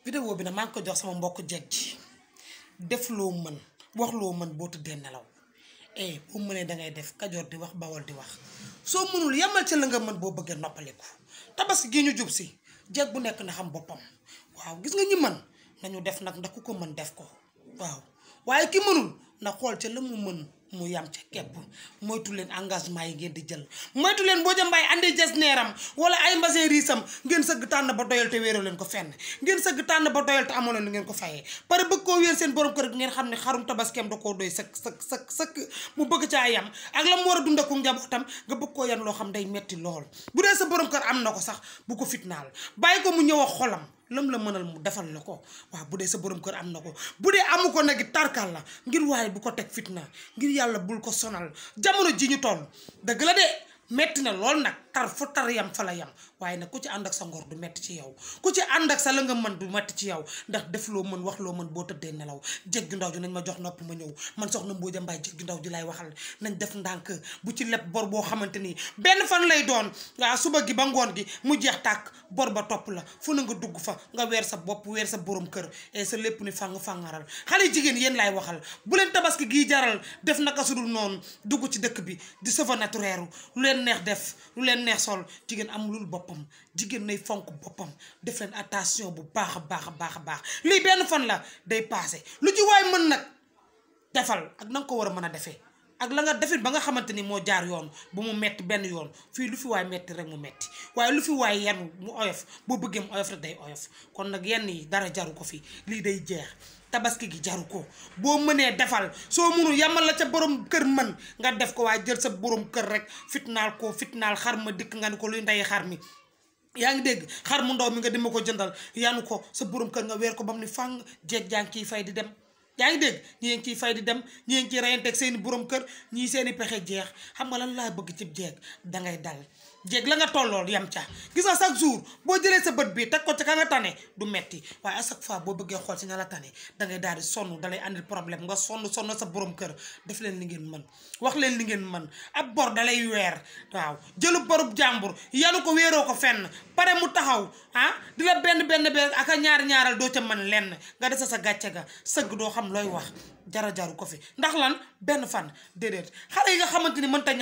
vidéo bi nag maa ngi ko jox sama mbokk jeeg ji def loo mën wax loo mën boo tëddee nelaw boo mënee dangay def Kajoor di wax Bawol di wax soo mënul yemal ca la nga mën boo bëggee noppaliku tabaski gi ñu jub si jeeg bu nekk na xam boppam waaw gis nga ñi mën nañu def nag ndax ku ko mën def ko waaw waaye ki mënul na xool ca la mu mën mu yam ca képp moytu leen engagement yi ngeen di jël moytu leen boo jëmbaay andi jas neeram wala ay mbase riisam ngeen sëgg tànn ba doyal te wéeroo leen ko fenn ngeen sëgg tànn ba doyal te amoo leen lu ngeen ko fayee pare bëgg koo wéer seen borom kër ngeen xam ne xarum tabaskeem da koo doy sëkk mu bëgg caa yam ak la mu war a dund ak njabootam nga bëgg koo yan loo xam day metti lool bu dee sa borom kër am na ko sax bu ko fitnaal bàyyi ko mu ñëw ak xolam lam la mënal mu defal la ko waaw bu dee sa borom kër am na ko bu dee amu ko nag tarkal la ngir waaye bu ko teg fitna ngir yàlla bul ko sonal jamono ji ñu toll dëgg la de metti na lool nag tar fu tar yam fa la yam waaye nag ku ci ànd ak sa ngor du metti ci yow ku ci ànd ak sa la nga mën du metti ci yow ndax def loo mën wax loo mën boo tëddee nelaw jéggi ndaw ji nañ ma jox nopp ma ñëw man soxna Mbodia Mbaye jéggi ndaw ji lay waxal nañ def ndànk bu ci leb bor boo xamante ni benn fan lay doon waaw suba gi ba ngoon gi mu jeex tàkk bor ba topp la fu na nga dugg fa nga weer sa bopp weer sa borom kër sa lépp ni fàngaral xale jigéen yéen laay waxal bu leen tabaski gii jaral def naka sudul noonu dugg ci dëkk bi di sava naturel lu leen neex def lu leen neex sol jigéen amulul boppam jigéen nay fonk boppam def leen attention bu baax a baax lii benn fan la day passé lu ci waay mën nag defal ak na nga ko war a mën a defee ak la nga defit ba nga xamante ni moo jaar yoon bu mu metti benn yoon fii lu fi waay metti rek mu metti waaye lu fi waay yenu mu oyof boo bëggee mu oyof rek day oyof kon nag yenn yi dara jaru ko fi lii day jeex tabaski gi jaru ko boo mënee defal soo mënul yamal la ca borom kër mën nga def ko waaye jël sa borom kër rek fitnaal xar ma dikk nga ni ko luy ndey xar mi yaa ngi dégg xar mu ndaw mi nga dima ko jëndal yanu ko sa borom kër nga weer ko bam ni fàng jeeg jaa ngi ciy fay di dem yaa ngi dégg ñii ngi ciy fay di dem ñii ngi ciy reyanteeg seeni borom kër ñii seeni pexe jeex xam nga lan laa bëgg ci jeeg dangay dal jeeg la nga tollool yam ca gis nga chaque jour boo jëlee sa bët bi teg ko ci ka nga tane du metti waaye à chaque fois boo bëggee xool si nga la tane dangay daal di sonn dalay andil problème nga sonn sa borom kër def leen li ngeen mën wax leen li ngeen mën ab bor dalay weer waaw jëlu borub jàmbur yanu ko wéeroo ko fenn pare mu taxaw di la benn ak a ñaaral doo ca mën lenn nga desa sa gàcce ga sëgg doo xam looy wax jaru ko fi ndax lan benn fan déedéet xale yi nga xamante ni mënta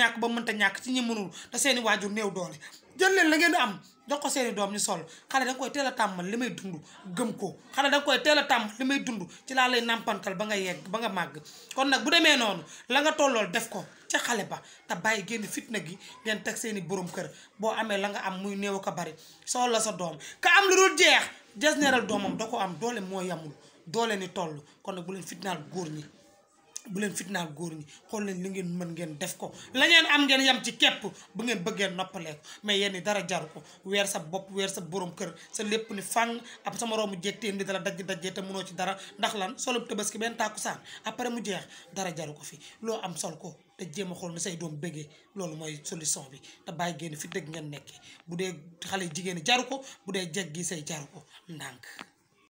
ñàkk ci ñi mënul te seeni waajur néew doole jël leen la ngeen am jox ko seeni doom ñu sol xale da nga koy teel a tàmmal li may dund gëm ko xale da nga koy teel a tàmmal li may dund ci laa lay nàmpantal ba nga yegg ba nga màgg kon nag bu demee noonu la nga tollool def ko ca xale ba te bàyyi génn fitna gi ngeen teg seeni borom kër boo amee la nga am muy néew ko bari soo la sa doom ka am lu dul jeex jas neeral doomam da ko am doole moo yamul doole ni toll kon nag bu leen fitnaal góor ñi xool leen li ngeen mën ngeen def ko la ngeen am ngeen yam ci képp bu ngeen bëggee noppalee ko mais yenn dara jaru ko weer sa bopp weer sa borom kër sa lépp ni fang ab sama roomu jeegteen di dala dajjee te mënoo ci dara ndax lan solo tabaski benn tàkkusaan après mu jeex dara jaru ko fi loo am sol ko te jéem a xool na say doom bëggee loolu mooy solution bi te bàyyi génn fi dëgg ngeen nekkee bu dee xale jigéen jaru ko bu dee jeeg gi say jaru ko ndànk